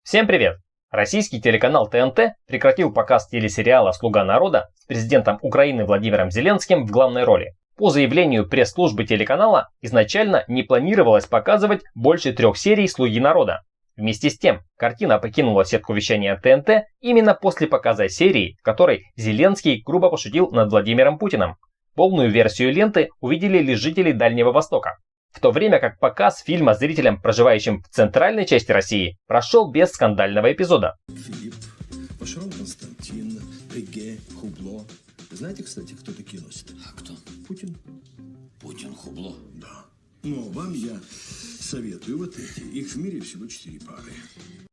Всем привет! Российский телеканал ТНТ прекратил показ телесериала «Слуга народа» с президентом Украины Владимиром Зеленским в главной роли. По заявлению пресс-службы телеканала, изначально не планировалось показывать больше 3 серий «Слуги народа». Вместе с тем, картина покинула сетку вещания ТНТ именно после показа серии, в которой Зеленский грубо пошутил над Владимиром Путиным. Полную версию ленты увидели лишь жители Дальнего Востока. В то время как показ фильма зрителям, проживающим в центральной части России, прошел без скандального эпизода. Филипп, Пашаров Константин, Эге, Хубло. Знаете, кстати, кто такие носит? А кто? Путин. Путин, Хубло? Да. Но вам я советую вот эти. Их в мире всего 4 пары.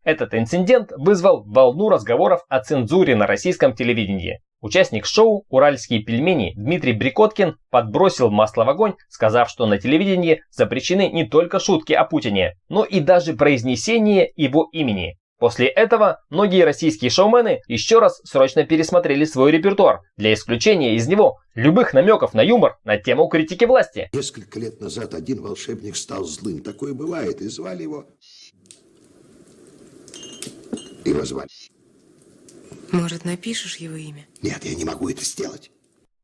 Этот инцидент вызвал волну разговоров о цензуре на российском телевидении. Участник шоу «Уральские пельмени» Дмитрий Брикоткин подбросил масло в огонь, сказав, что на телевидении запрещены не только шутки о Путине, но и даже произнесение его имени. После этого многие российские шоумены еще раз срочно пересмотрели свой репертуар для исключения из него любых намеков на юмор на тему критики власти. Несколько лет назад один волшебник стал злым. Такое бывает. И звали его... Его звали. Может, напишешь его имя? Нет, я не могу это сделать.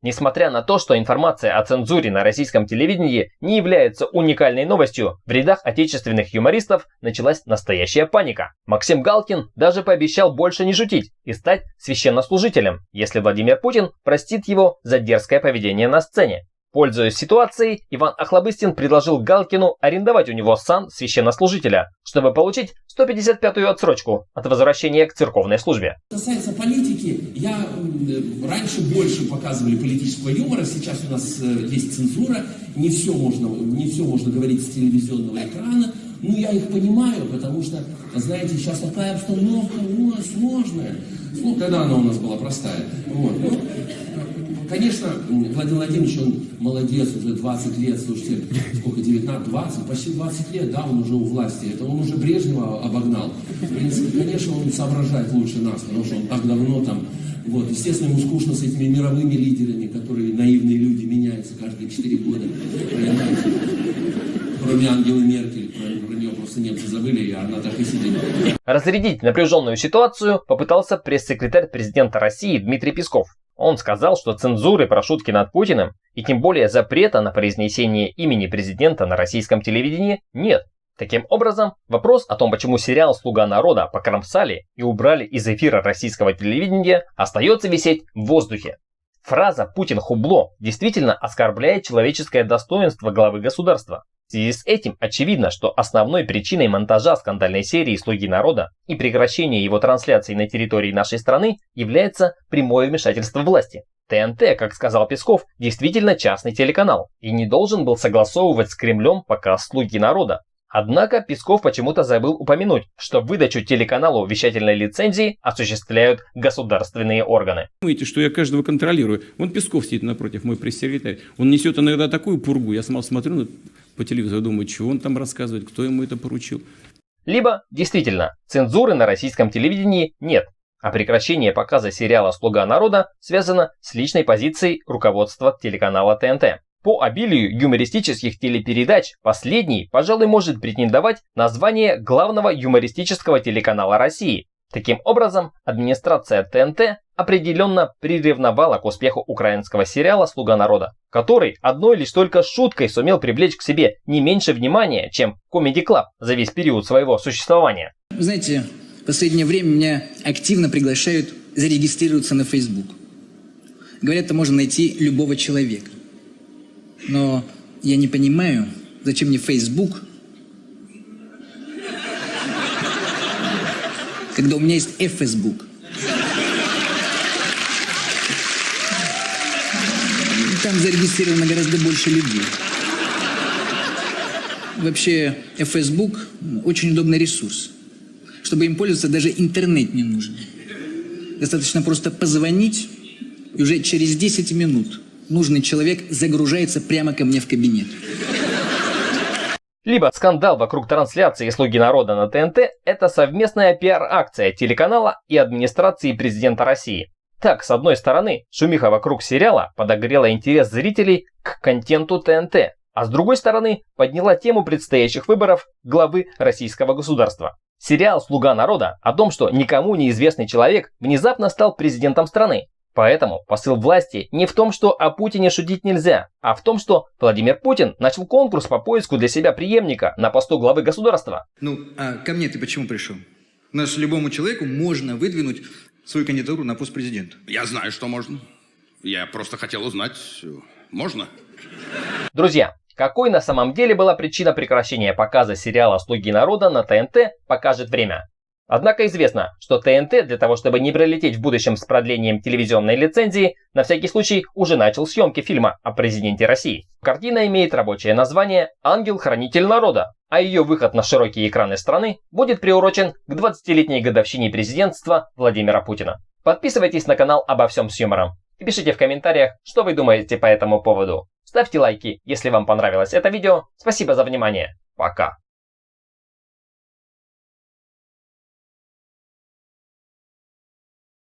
Несмотря на то, что информация о цензуре на российском телевидении не является уникальной новостью, в рядах отечественных юмористов началась настоящая паника. Максим Галкин даже пообещал больше не шутить и стать священнослужителем, если Владимир Путин простит его за дерзкое поведение на сцене. Пользуясь ситуацией, Иван Охлобыстин предложил Галкину арендовать у него сан священнослужителя, чтобы получить 155-ю отсрочку от возвращения к церковной службе. Касается политики, раньше больше показывали политического юмора, сейчас у нас есть цензура, не все можно говорить с телевизионного экрана. Ну, я их понимаю, потому что, знаете, сейчас такая обстановка у нас сложная. Ну, когда она у нас была простая. Вот. Ну, конечно, Владимир Владимирович, он молодец, уже 20 лет, слушайте, сколько, 19, 20, почти 20 лет, да, он уже у власти. Это он уже Брежнева обогнал. В принципе, конечно, он соображает лучше нас, потому что он так давно там. Вот, естественно, ему скучно с этими мировыми лидерами, которые наивные люди, меняются каждые 4 года. Кроме Ангелы Меркель, про нее просто немцы забыли, и она так и сидит. Разрядить напряженную ситуацию попытался пресс-секретарь президента России Дмитрий Песков. Он сказал, что цензуры про шутки над Путиным и тем более запрета на произнесение имени президента на российском телевидении нет. Таким образом, вопрос о том, почему сериал «Слуга народа» покромсали и убрали из эфира российского телевидения, остается висеть в воздухе. Фраза «Путин хубло» действительно оскорбляет человеческое достоинство главы государства. В связи с этим очевидно, что основной причиной монтажа скандальной серии «Слуги народа» и прекращения его трансляции на территории нашей страны является прямое вмешательство власти. ТНТ, как сказал Песков, действительно частный телеканал и не должен был согласовывать с Кремлем показ «Слуги народа». Однако Песков почему-то забыл упомянуть, что выдачу телеканалу вещательной лицензии осуществляют государственные органы. Думаете, что я каждого контролирую? Вон Песков сидит напротив, мой пресс-секретарь. Он несет иногда такую пургу. Я сама смотрю по телевизору, думаю, чего он там рассказывает, кто ему это поручил. Либо, действительно, цензуры на российском телевидении нет, а прекращение показа сериала «Слуга народа» связано с личной позицией руководства телеканала ТНТ. По обилию юмористических телепередач последний, пожалуй, может претендовать на звание главного юмористического телеканала России. Таким образом, администрация ТНТ определенно приревновала к успеху украинского сериала «Слуга народа», который одной лишь только шуткой сумел привлечь к себе не меньше внимания, чем Comedy Club за весь период своего существования. Вы знаете, в последнее время меня активно приглашают зарегистрироваться на Facebook. Говорят, там можно найти любого человека. Но я не понимаю, зачем мне Facebook, когда у меня есть Facebook. Там зарегистрировано гораздо больше людей. Вообще, Facebook очень удобный ресурс. Чтобы им пользоваться, даже интернет не нужен. Достаточно просто позвонить, и уже через 10 минут нужный человек загружается прямо ко мне в кабинет. Либо скандал вокруг трансляции «Слуги народа» на ТНТ – это совместная пиар-акция телеканала и администрации президента России. Так, с одной стороны, шумиха вокруг сериала подогрела интерес зрителей к контенту ТНТ, а с другой стороны подняла тему предстоящих выборов главы российского государства. Сериал «Слуга народа» о том, что никому неизвестный человек внезапно стал президентом страны. Поэтому посыл власти не в том, что о Путине шутить нельзя, а в том, что Владимир Путин начал конкурс по поиску для себя преемника на посту главы государства. Ну, а ко мне ты почему пришел? У нас любому человеку можно выдвинуть свою кандидатуру на пост президента. Я знаю, что можно. Я просто хотел узнать, можно? Друзья, какой на самом деле была причина прекращения показа сериала «Слуги народа» на ТНТ, покажет время. Однако известно, что ТНТ для того, чтобы не пролететь в будущем с продлением телевизионной лицензии, на всякий случай уже начал съемки фильма о президенте России. Картина имеет рабочее название «Ангел-хранитель народа», а ее выход на широкие экраны страны будет приурочен к 20-летней годовщине президентства Владимира Путина. Подписывайтесь на канал «Обо всем с юмором» и пишите в комментариях, что вы думаете по этому поводу. Ставьте лайки, если вам понравилось это видео. Спасибо за внимание. Пока.